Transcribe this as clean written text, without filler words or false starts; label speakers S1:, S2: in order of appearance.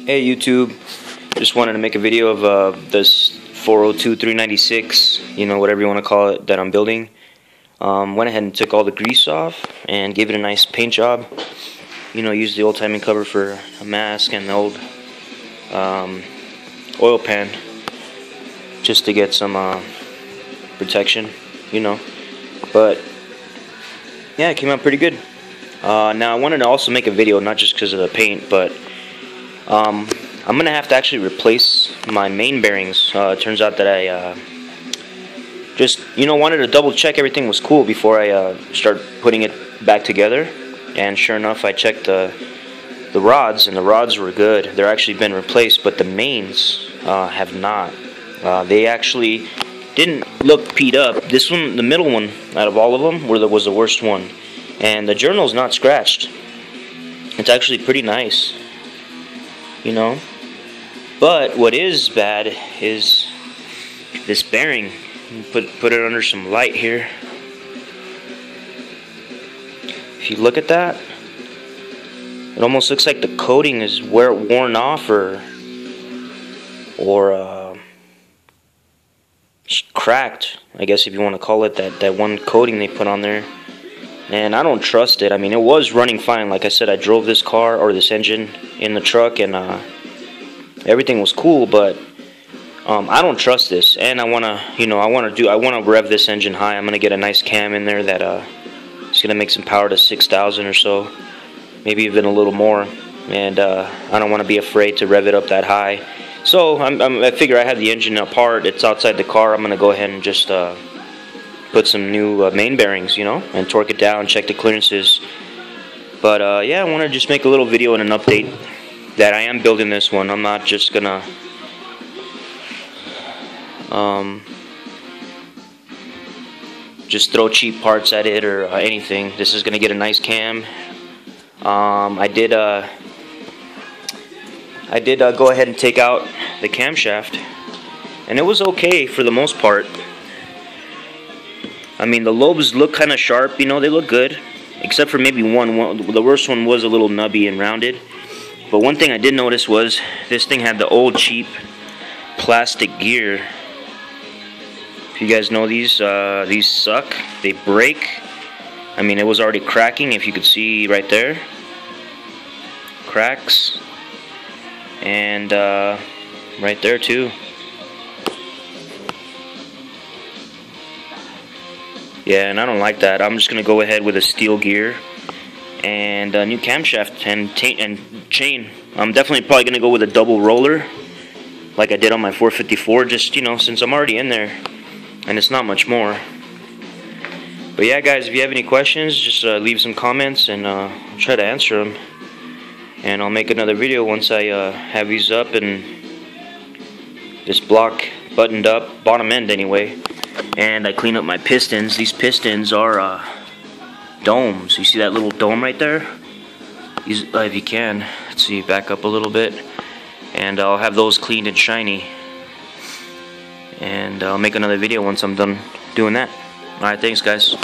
S1: Hey YouTube, just wanted to make a video of this 402 396, whatever you want to call it, that I'm building. Went ahead and took all the grease off and gave it a nice paint job. Used the old timing cover for a mask and the old oil pan just to get some protection, But yeah, it came out pretty good. Now I wanted to also make a video, not just because of the paint, but I'm gonna have to actually replace my main bearings. It turns out that I just wanted to double check everything was cool before I start putting it back together, and sure enough I checked the rods, and the rods were good. They're actually been replaced, but the mains have not. They actually didn't look peed up. This one, the middle one out of all of them, was the worst one, and the journal's not scratched. It's actually pretty nice. But what is bad is this bearing. Put it under some light here. If you look at that, it almost looks like the coating is worn off or cracked, I guess, if you want to call it that one coating they put on there. And I don't trust it. I mean, it was running fine. Like I said, I drove this car, or this engine, in the truck, and everything was cool. But I don't trust this, and I wanna rev this engine high. I'm gonna get a nice cam in there that is gonna make some power to 6,000 or so, maybe even a little more. And I don't want to be afraid to rev it up that high. So I figure I have the engine apart. It's outside the car. I'm gonna go ahead and just put some new main bearings, and torque it down, check the clearances. But yeah, I want to just make a little video and an update that I am building this one. I'm not just gonna just throw cheap parts at it or anything. This is gonna get a nice cam. I did go ahead and take out the camshaft, and it was okay for the most part. I mean, the lobes look kind of sharp, they look good, except for maybe one. The worst one was a little nubby and rounded. But one thing I did notice was this thing had the old cheap plastic gear. If you guys know these suck. They break. I mean, it was already cracking, if you could see right there. Cracks. And right there too. Yeah, and I don't like that. I'm just gonna go ahead with a steel gear and a new camshaft and chain. I'm definitely probably gonna go with a double roller, like I did on my 454. Just since I'm already in there, and it's not much more. But yeah, guys, if you have any questions, just leave some comments, and I'll try to answer them. And I'll make another video once I have these up and this block buttoned up, bottom end anyway. And I clean up my pistons. These pistons are domes. You see that little dome right there? If you can, let's see, back up a little bit. And I'll have those cleaned and shiny. And I'll make another video once I'm done doing that. Alright, thanks guys.